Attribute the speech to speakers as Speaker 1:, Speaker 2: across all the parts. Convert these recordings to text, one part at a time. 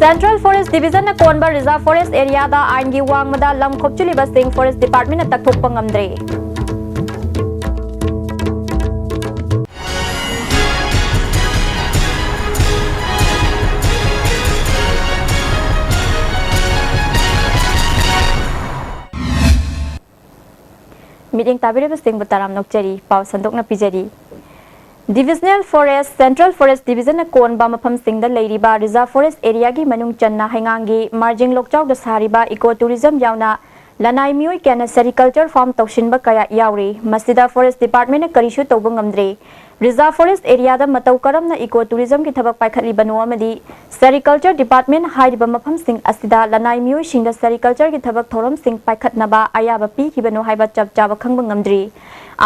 Speaker 1: Central Forest Division na Konba Reserve Forest Area da Aingi Wangmada lam khopchuliba sing Forest Department na takthokpa ngamdre. Meeting tabireba sing butaram nokchari paw sandok na pijari. Divisional Forest Central Forest Division na Konba mafam singda leiriba Reserve Forest Area gi manung channa haingangi marging lokchau da sariba ecotourism yauna lanai mioi kana sericulture farm tawshinba kaya yauri masida Forest Department na karishu tawba ngamdre. Reserve Forest Area da matau karamna ecotourism ki thabak paikhatli banu amadi Sericulture Department hairiba mafam sing asida lanai mioi singda sericulture ki thabak thoram sing paikhatnaba ayaba pi ki banu haiba chap chaba khangba ngamdri.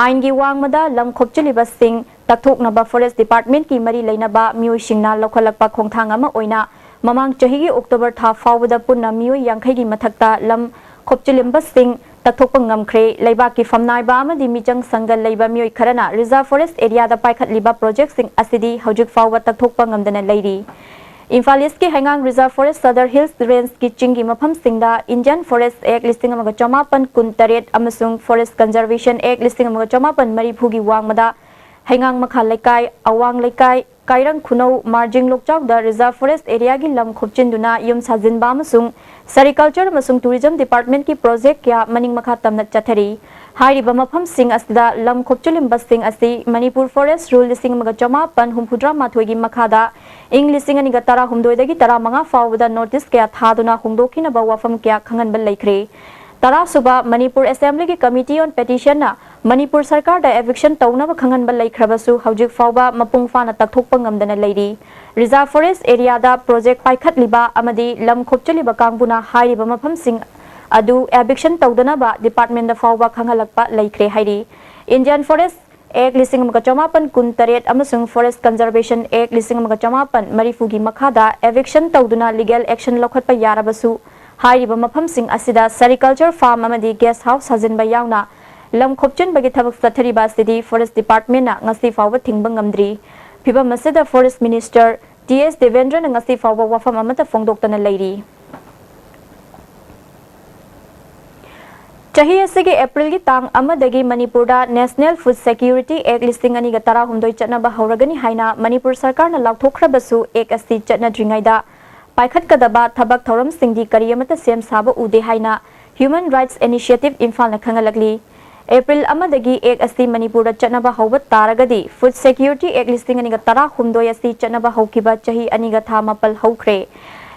Speaker 1: Aingi wangmada lam khopchuliba sing takthoknaba Forest Department ki mari leinaba mioi singna lokhalakpa khongthang ama oina mamang chahi gi October tha fawda punna mioi yangkhai gi mathakta lam khopchulimba sing takthokpa ngamkhre leiba ki famnai ba amadi michang sangal leiba mioi kharana Reserve Forest Area da paikhatliba project sing asidi hojik fawwa takthokpa ngamdana leiri. Imphal East ki Hangang Reserve Forest Southern Hills Range ki chingi mafam singda Indian Forest Act listing amaga chamapan kuntaret amasung Forest Conservation Act listing amaga chamapan mariphugi wangmada Hangang makha laikai awang laikai kairang khunau marjing lokchak da Reserve Forest Area gi lam khopchinduna yum sajinba amasung Sericulture amasung Tourism Department ki project kya maning makha tamna chathari hairiba mafam sing asida lam khopchulim basing asi Manipur Forest Rule listing amaga chamapan humphudra mathoi gi makhada ing listing ani ga tara humdoi dagi tara manga fawda notice kya thaduna hungdokhina ba wafam kya khangan bal laikre tara suba Manipur Assembly ki Committee on Petition na Manipur Sarkar da eviction tawna ba khangan bal laikhrabasu hawjik fawba mapung fana takthokpa ngamdana leiri. Reserve Forest Area da project paikhat liba amadi lam khopchuliba kangbuna hairiba mafam sing adu eviction tawdana ba department da fawba khangalakpa laikre hairi. Indian Forest Act listing amaga chamapan kuntaret amasung Forest Conservation Act listing amaga chamapan marifugi makhada eviction tawduna legal action lokhatpa yarabasu hairiba mafam sing asida sericulture farm amadi guest house sajinba yauna lam khopchun bagi thabak sathariba city Forest Department na ngasi fawba thingba ngamdri phiba masida Forest Minister TS Devendra na ngasi fawba wafam amata phongdoktana leiri. Chahi asigi April gi tang amadagi Manipur da National Food Security Act listing ani ga tara humdoi chatnaba hauragani haina Manipur Sarkar na laukthokrabasu Act asi chatna dringaida paikhat kadaba thabak thoram singdi kariyamata sem saba ude haina Human Rights Initiative Imphal na khangalakli. April amadagi Act asi Manipur da chatnaba hawbat taragadi Food Security Act listing ani ga tara humdoi asi chatnaba hawkiba chahi ani ga tha mapal hawkhre.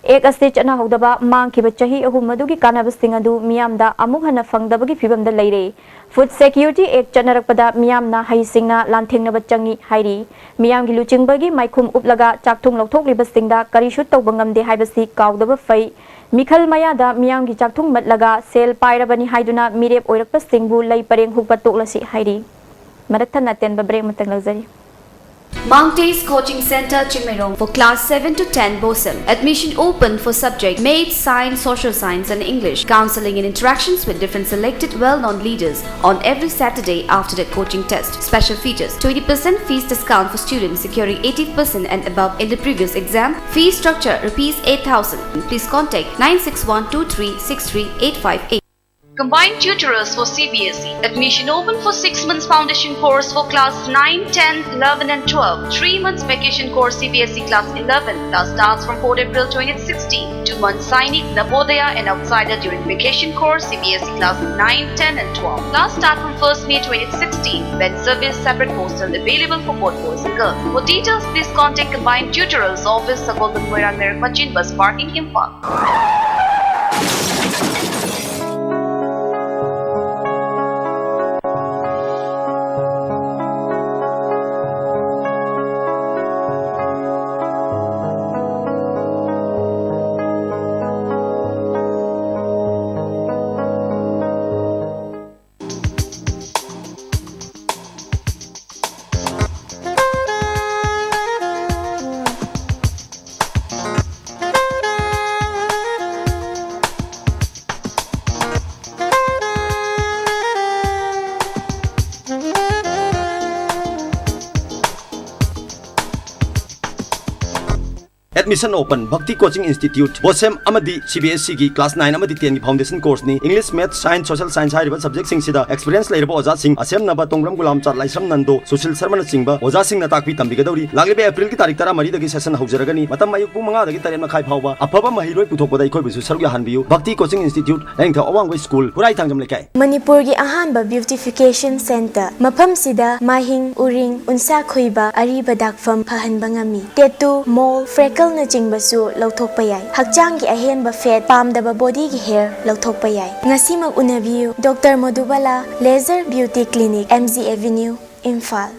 Speaker 1: Ek asti chana hodaba mangkiba chahi ahum madugi kanabasting adu miyamda amuk hana fangdabagi fibamda leire. Food Security Act chanarakpada miyamna haisingna lanthengna bachangi hairi. Miyamgi luchingbagi maikhum uplaga chakthung lokthokliba karishu tawbangamde haibasi kaudaba fai. Mikhal mayada miyamgi chakthung matlaga sel pairabani haiduna mirep oirakpa singbu lay pareng hukpa toklasi hairi. Marathan naten babreng matang lagzari.
Speaker 2: Mountai's Coaching Center, Chimerong for Class 7 to 10 BOSEM. Admission open for subject Maths, Science, Social Science and English. Counseling and interactions with different selected well-known leaders on every Saturday after the coaching test. Special features: 20% fees discount for students securing 80% and above in the previous exam. Fee structure ₹8,000. Please contact 9612363858.
Speaker 3: Combined tutors for CBSE. Admission open for 6 months foundation course for class 9, 10, 11 and 12. 3 months vacation course CBSE class 11. Class starts from 4 April 2016. 2 months Sainik, Navodaya and Outsider during vacation course CBSE class 9, 10 and 12. Class start from 1st May 2016. Bed service separate hostel available for both boys and girls. For details please contact Combined Tutors Office, Sagolban Moirang Merak Machin Bus Parking Imphal.
Speaker 4: Admission open Bhakti Coaching Institute Bosem Amadi CBSE ki class 9 Amadi 10 ki foundation course ni English Math Science Social Science hai subject sing sida experience leirabo oja sing asem naba tongram gulam chat laisram nando social sarmana singba oja sing na takpi tambi gadori laglibe April ki tarik 13 dagi session haujaragani matam ayuk pung 5 dagi 3 makhai phawba afaba mahiroi puthokpada ikoi bisu sargu hanbiu Bhakti Coaching Institute lengtha awangwai school purai thangjam lekai
Speaker 5: Manipur ki ahanba beautification center mafam sida mahing uring unsa khoiba ariba dakfam phahanba ngami tattoo mole freckle na jingbasu lauthokpa yai hakjang ki ahenba fat pamdaba body ki hair lauthokpa yai ngasimak unabiu Dr. Madhubala Laser Beauty Clinic MZ Avenue Imphal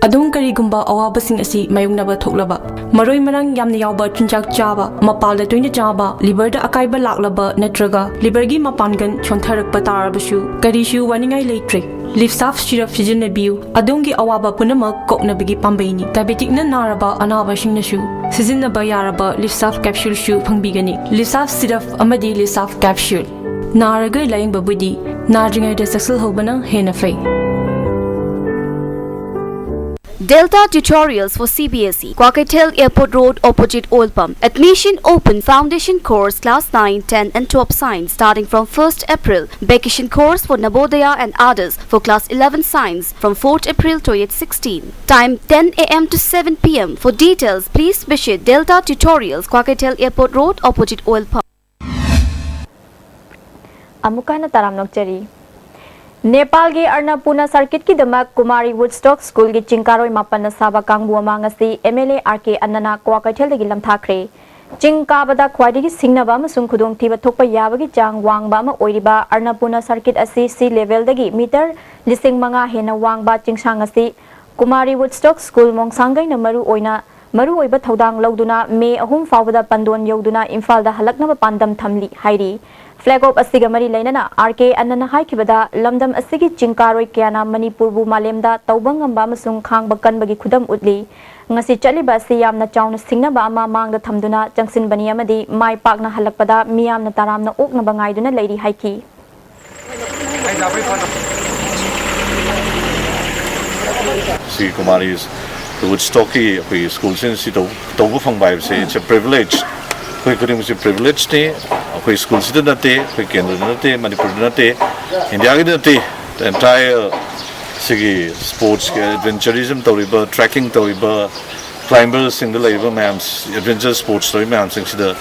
Speaker 6: Adung karigumba awabasing asi mayungnaba thoklaba maroi marang yamna yawba chunjak chaba mapalda toina chaba liver da akaiba laklaba natraga liver gi mapangan chontharakpa tarabasu karishu waningai leitre Lifsaf syrup sijinabiu adungi awaba punama koknabigi pambaini diabetic na naraba anabasing nasu sizinaba yaraba Lifsaf capsule shu phangbigani Lifsaf syrup amadi Lifsaf capsule naraga laing babudi narjingai da saksal hobana hena fai
Speaker 2: Delta Tutorials for CBSE, Kwakatel Airport Road opposite Oil Pump. Admission open foundation course class 9, 10 and 12 science starting from 1st April. Vacation course for Navodaya and others for class 11 science from 4th April to 16. Time 10 am to 7 pm. For details, please visit Delta Tutorials, Kwakatel Airport Road opposite Oil Pump.
Speaker 1: Amukana taram nokchari Nepal gi Arnapuna circuit ki damak Kumari Woodstock School gi Chingkaroi Mapana Saba Kangbu Amangasi MLA RK Anana Kwakatel gi lamthakre Chingkabada khwaidigi singnaba amasung khudong thiba thokpa yabagi chang wangba ama oiriba Arnapuna circuit asi sea level dagi meter 5,000 hena wangba chingsang asi Kumari Woodstock School mongsangai na maru oiba thodang loduna May 3 fawada pandon yoduna Imphal da halaknaba pandam thamli hairi Flag of Asiga Mari Lainana, RK Anana Haikibada, Lamdam Asigi Chinkaroi Kiana, Manipur Malemda, Taubangam Bamasung Kang Bakan Bagi Kudam Udli, Ngasi Chaliba Siam na Chown Singna Bama Mang the Tamduna, Jangsin Baniamadi, My Park na Halakpada, Miam na Taram na Ok na Bangaiduna Lady Haiki.
Speaker 7: See Kumari's Woodstocky school since Tobufang by say it's a privilege. We could be privileged day, we school sit na day, we can do na day, Manipur na day, India na day, the entire sige sports adventurism toriba, trekking toriba, climbers single labor ma'ams, adventure sports story ma'am sing the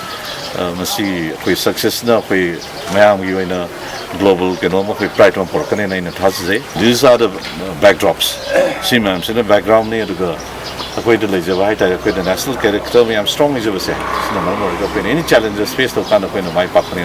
Speaker 7: masi we success na we ma'am you in a global we pride on pork in these are the backdrops. See ma'am in the background near the girl. The national character, I am strong as you say. Any challenges faced to kind of my partner.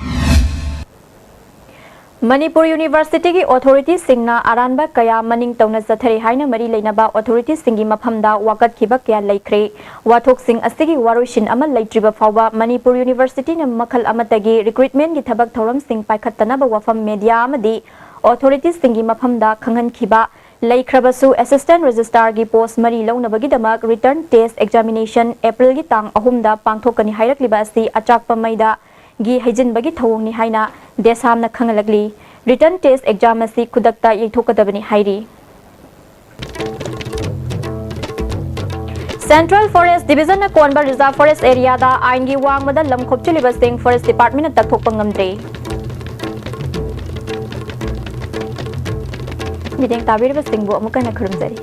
Speaker 1: Manipur University ki authorities singna aranba kaya maning tawna zathari haina mari leinaba authorities singi maphamda wakat khiba kya laikre wathok sing asigi waroshin amal laitriba fawba Manipur University na makhal amatagi recruitment gi thabak thoram sing paikhatana ba wafam media amadi authorities singi maphamda khangan khiba Laikrabasu Assistant Registrar gi post mari launabagi damak return test examination April gi tang ahumda pangthokani hairakliba asi achakpa maida gi haijinbagi thawongni haina desamna khangalagli return test exam asi khudakta yithokadabani hairi Central Forest Division na Konba Reserve Forest area da aingi wangmada lamkhopchuliba sing Forest Department na takthokpa ngamdre Mideng tabir ba singbo amuka na khurumjari